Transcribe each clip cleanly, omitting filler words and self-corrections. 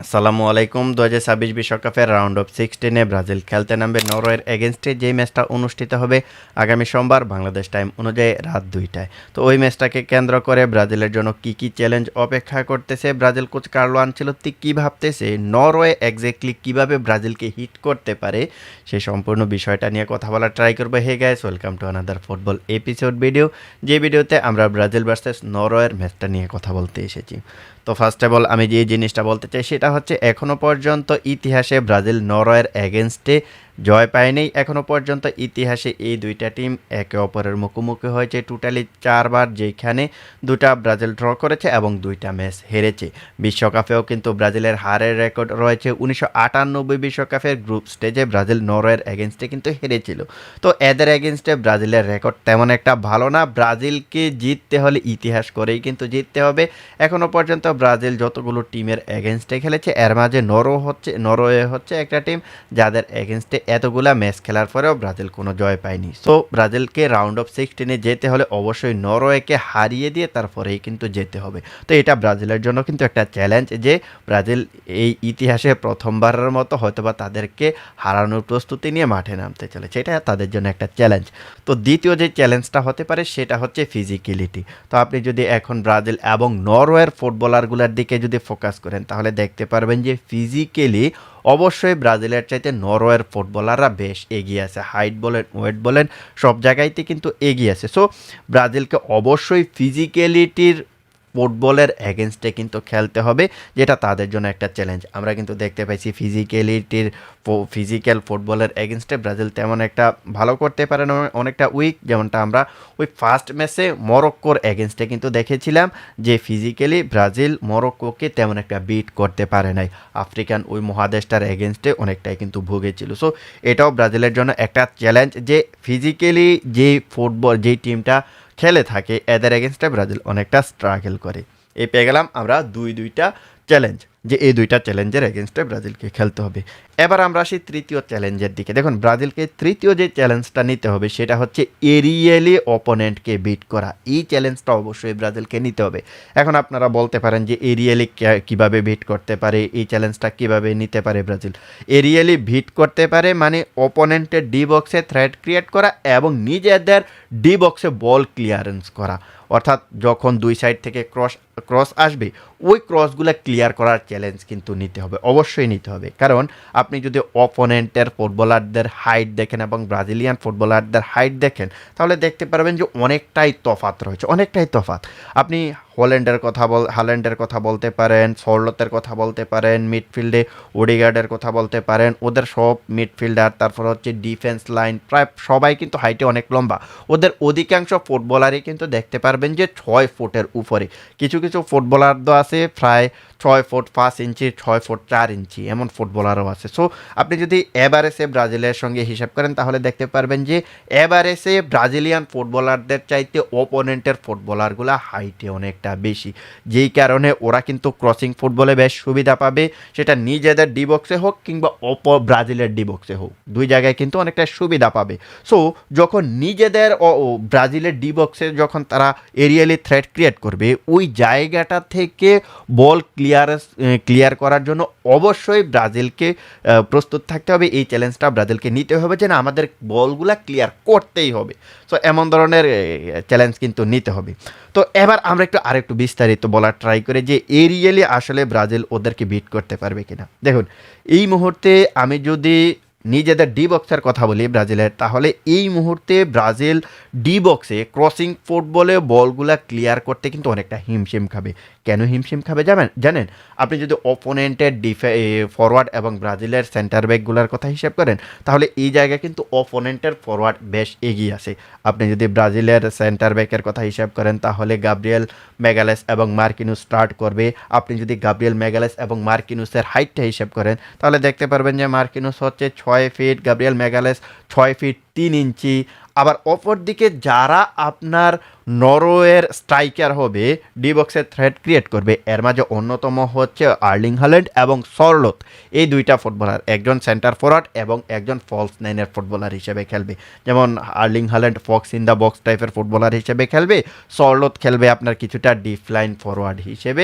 আসসালামু আলাইকুম। 2026 বিশ্বকাপের রাউন্ড অফ 16-এ ব্রাজিল খেলতে নামবে নরওয়ের এগেনস্টে, যেই ম্যাচটা অনুষ্ঠিত হবে আগামী সোমবার বাংলাদেশ টাইম অনুযায়ী রাত 2টায়। তো ওই ম্যাচটাকে কেন্দ্র করে ব্রাজিলের জন্য কী কী চ্যালেঞ্জ অপেক্ষা করতেছে, ব্রাজিল কোচ কার্লো আনচেলত্তি কী ভাবতেছে, নরওয়ে এক্স্যাক্টলি কীভাবে ব্রাজিলকে হিট করতে পারে, সেই সম্পূর্ণ বিষয়টা নিয়ে কথা বলার ট্রাই করবো। Hey guys, welcome to another football episode video, যে ভিডিওতে আমরা ব্রাজিল ভার্সেস নরওয়ের ম্যাচটা নিয়ে কথা বলতে এসেছি। তো ফার্স্ট অফ অল আমি যে জিনিসটা বলতে চাই সেটা হচ্ছে, এখনও পর্যন্ত ইতিহাসে ব্রাজিল নরওয়ের এগেনস্টে জয় পায়নি। এখনও পর্যন্ত ইতিহাসে এই দুইটা টিম একে অপরের মুখোমুখি হয়েছে টোটালি 4বার, যেখানে দুটা ব্রাজিল ড্র করেছে এবং দুইটা ম্যাচ হেরেছে। বিশ্বকাপেও কিন্তু ব্রাজিলের হারের রেকর্ড রয়েছে। 1998 বিশ্বকাপের গ্রুপ স্টেজে ব্রাজিল নরওয়ের এগেনস্টে কিন্তু হেরেছিল। তো এদের এগেনস্টে ব্রাজিলের রেকর্ড তেমন একটা ভালো না। ব্রাজিলকে জিততে হলে ইতিহাস করেই কিন্তু জিততে হবে। এখনও পর্যন্ত ব্রাজিল যতগুলো টিমের এগেনস্টে খেলেছে, এর মাঝে নরওয়ে হচ্ছে একটা টিম যাদের এগেনস্টে এতগুলা ম্যাচ খেলার পরেও ব্রাজিল কোনো জয় পায়নি। সো ব্রাজিলকে রাউন্ড অফ 16-এ যেতে হলে অবশ্যই নরওয়েকে হারিয়ে দিয়ে তারপরেই কিন্তু যেতে হবে। তো এটা ব্রাজিলের জন্য কিন্তু একটা চ্যালেঞ্জ, যে ব্রাজিল এই ইতিহাসে প্রথমবারের মতো হয়তোবা তাদেরকে হারানোর প্রস্তুতি নিয়ে মাঠে নামতে চলেছে। এটা তাদের জন্য একটা চ্যালেঞ্জ। তো দ্বিতীয় যে চ্যালেঞ্জটা হতে পারে সেটা হচ্ছে ফিজিক্যালিটি। তো আপনি যদি এখন ব্রাজিল এবং নরওয়ের ফুটবলারগুলোর দিকে যদি ফোকাস করেন, তাহলে দেখতে পারবেন যে ফিজিক্যালি অবশ্যই ব্রাজিলের চাইতে নরওয়ের ফুটবলাররা বেশ এগিয়ে আছে। হাইট বলেন, ওয়েট বলেন, সব জায়গায়তে কিন্তু এগিয়ে আছে। সো ব্রাজিলকে অবশ্যই ফিজিক্যালিটির ফুটবলের এগেনস্টে কিন্তু খেলতে হবে, যেটা তাদের জন্য একটা চ্যালেঞ্জ। আমরা কিন্তু দেখতে পাইছি ফিজিক্যাল ফুটবলের এগেনস্টে ব্রাজিল তেমন একটা ভালো করতে পারে না, অনেকটা উইক। যেমনটা আমরা ওই ফার্স্ট ম্যাচে মরক্কোর এগেনস্টে কিন্তু দেখেছিলাম যে ফিজিক্যালি ব্রাজিল মরক্কোকে তেমন একটা বিট করতে পারে নাই। আফ্রিকান ওই মহাদেশটার এগেনস্টে অনেকটাই কিন্তু ভুগেছিল। সো এটাও ব্রাজিলের জন্য একটা চ্যালেঞ্জ, যে ফিজিক্যালি যেই টিমটা খেলে থাকে এদের এগেনস্টে ব্রাজিল অনেকটা স্ট্রাগল করে। এই পেয়ে গেলাম আমরা দুইটা চ্যালেঞ্জ, যে এই দুইটা চ্যালেঞ্জের এগেনস্টে ব্রাজিলকে খেলতে হবে। এবার আমরা আসি তৃতীয় চ্যালেঞ্জের দিকে। দেখুন, ব্রাজিলকে তৃতীয় যে চ্যালেঞ্জটা নিতে হবে সেটা হচ্ছে এরিয়ালি অপোনেন্টকে বিট করা। এই চ্যালেঞ্জটা অবশ্যই ব্রাজিলকে নিতে হবে। এখন আপনারা বলতে পারেন যে এরিয়ালি কীভাবে বিট করতে পারে, এই চ্যালেঞ্জটা কীভাবে নিতে পারে ব্রাজিল। এরিয়ালি বিট করতে পারে মানে অপোনেন্টের ডি বক্সে থ্রেট ক্রিয়েট করা এবং নিজেদের ডি বক্সে বল ক্লিয়ারেন্স করা। অর্থাৎ যখন দুই সাইড থেকে ক্রস আসবে, ওই ক্রসগুলো ক্লিয়ার করার চ্যালেঞ্জ কিন্তু নিতে হবে, অবশ্যই নিতে হবে। কারণ আপনি যদি অপোনেন্টের ফুটবলারদের হাইট দেখেন এবং ব্রাজিলিয়ান ফুটবলারদের হাইট দেখেন, তাহলে দেখতে পারবেন যে অনেকটাই তফাৎ রয়েছে, অনেকটাই তফাৎ। আপনি হাল্যান্ডের কথা বলতে পারেন, সরলতের কথা বলতে পারেন, মিডফিল্ডে ওডিগার্ডের কথা বলতে পারেন। ওদের সব মিডফিল্ডার, তারপর হচ্ছে ডিফেন্স লাইন, প্রায় সবাই কিন্তু হাইটে অনেক লম্বা। ওদের অধিকাংশ ফুটবলারই কিন্তু দেখতে পারবেন যে 6 ফুটের উপরে। কিছু কিছু ফুটবলার তো আছে প্রায় 6 ফুট 5 ইঞ্চি, 6 ফুট 4 ইঞ্চি, এমন ফুটবলারও আছে। সো আপনি যদি এভারেজে ব্রাজিলের সঙ্গে হিসাব করেন, তাহলে দেখতে পারবেন যে এভারেজে ব্রাজিলিয়ান ফুটবলারদের চাইতে অপোনেন্টের ফুটবলারগুলো হাইটে অনেকটা বেশি, যেই কারণে ওরা কিন্তু ক্রসিং ফুটবলে বেশ সুবিধা পাবে। সেটা নিজেদের ডি বক্সে হোক কিংবা ব্রাজিলের ডি বক্সে হোক, দুই জায়গায় কিন্তু অনেকটা সুবিধা পাবে। সো যখন নিজেদের ব্রাজিলের ডি বক্সে যখন তারা এরিয়ালি থ্রেট ক্রিয়েট করবে, ওই জায়গাটা থেকে বল ক্লিয়ার করার জন্য অবশ্যই ব্রাজিলকে প্রস্তুত থাকতে হবে। এই চ্যালেঞ্জটা ব্রাজিলকে নিতে হবে যে না, আমাদের বলগুলা ক্লিয়ার করতেই হবে। সো এমন ধরনের চ্যালেঞ্জ কিন্তু নিতে হবে। তো এবার আমরা আরেকটু বিস্তারিত বলার ট্রাই করি যে এরিয়ালি আসলে ব্রাজিল ওদেরকে বিট করতে পারবে কিনা। দেখুন, এই মুহূর্তে আমি যদি নিজেদের ডি বক্সের কথা বলি ব্রাজিলের, তাহলে এই মুহূর্তে ব্রাজিল ডি বক্সে ক্রসিং ফুটবলে বলগুলা ক্লিয়ার করতে কিন্তু অনেকটা হিমশিম খাবে। কেন হিমশিম খাবে জানেন? আপনি যদি অপোনেন্টের ফরওয়ার্ড এবং ব্রাজিলের সেন্টার ব্যাকগুলোর কথা হিসাব করেন, তাহলে এই জায়গায় কিন্তু অপোনেন্টের ফরওয়ার্ড বেশ এগিয়ে আছে। আপনি যদি ব্রাজিলের সেন্টার ব্যাকের কথা হিসাব করেন, তাহলে গাব্রিয়েল ম্যাগালেস এবং মার্কিনুস স্টার্ট করবে। আপনি যদি গাব্রিয়েল ম্যাগালেস এবং মার্কিনুসের হাইটটা হিসাব করেন, তাহলে দেখতে পারবেন যে মার্কিনুস হচ্ছে 6 ফিট, গাব্রিয়েল ম্যাগালেস 6 ফিট 3 ইঞ্চি। আবার অপর দিকে যারা আপনার নরওয়ের স্ট্রাইকার হবে, ডি বক্সে থ্রেট ক্রিয়েট করবে। এর মাঝে অন্যতম হচ্ছে আর্লিং হাল্যান্ড এবং সরলোথ, এই দুইটা ফুটবলার, একজন সেন্টার ফরওয়ার্ড এবং একজন ফলস নাইনের ফুটবলার হিসেবে খেলবে। যেমন Erling Haaland Fox in the box টাইপের ফুটবলার হিসেবে খেলবে, সরলোথ খেলবে আপনার কিছুটা ডিপ লাইন ফরওয়ার্ড হিসেবে,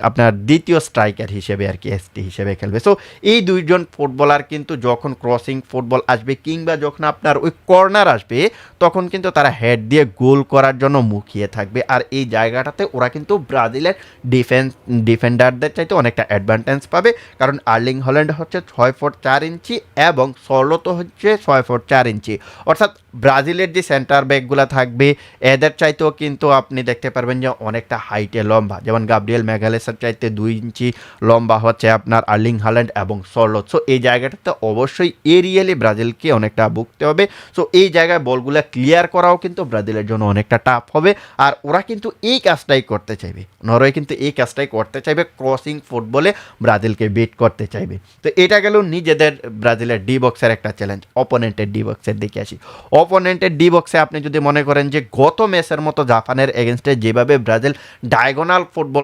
আপনার দ্বিতীয় স্ট্রাইকার হিসেবে আর কি, এসটি হিসেবে খেলবে। সো এই দুইজন ফুটবলার কিন্তু যখন ক্রসিং ফুটবল আসবে কিংবা যখন আপনার ওই কর্নার আসবে, তখন কিন্তু তারা হেড দিয়ে গোল করার জন্য মুখিয়ে থাকবে। আর এই জায়গাটাতে ওরা কিন্তু ব্রাজিলের ডিফেন্ডারদের চাইতে অনেকটা অ্যাডভান্টেজ পাবে, কারণ আর্লিং হল্যান্ড হচ্ছে 6 ফুট 4 ইঞ্চি এবং সরলো তো হচ্ছে 6 ফুট 4 ইঞ্চি। অর্থাৎ ব্রাজিলের যে সেন্টার ব্যাকগুলো থাকবে এদের চাইতেও কিন্তু আপনি দেখতে পারবেন যে অনেকটা হাইটে লম্বা, যেমন গাব্রিয়েল ম্যাগালেসের চাইতে 2 ইঞ্চি লম্বা হচ্ছে আপনার আর্লিং হল্যান্ড এবং সরলো। সো এই জায়গাটাতে অবশ্যই এরিয়ালি ব্রাজিলকে অনেকটা ভুগতে হবে। সো এই জায়গায় বলগুলো ক্লিয়ার করাও কিন্তু ব্রাজিলের জন্য অনেকটা টাফ হবে। আর ওরা কিন্তু এই কাজটাই করতে চাইবে, নরওয়ে কিন্তু এই কাজটাই করতে চাইবে, ক্রসিং ফুটবলে ব্রাজিলকে বিট করতে চাইবে। তো এটা গেল নিজেদের ব্রাজিলের ডি বক্সের একটা চ্যালেঞ্জ। অপোনেন্টের ডি বক্সের দিকে আসি। অপোনেন্টের ডি বক্সে আপনি যদি মনে করেন যে গত ম্যাচের মতো জাপানের এগেনস্টে যেভাবে ব্রাজিল ডায়াগোনাল ফুটবল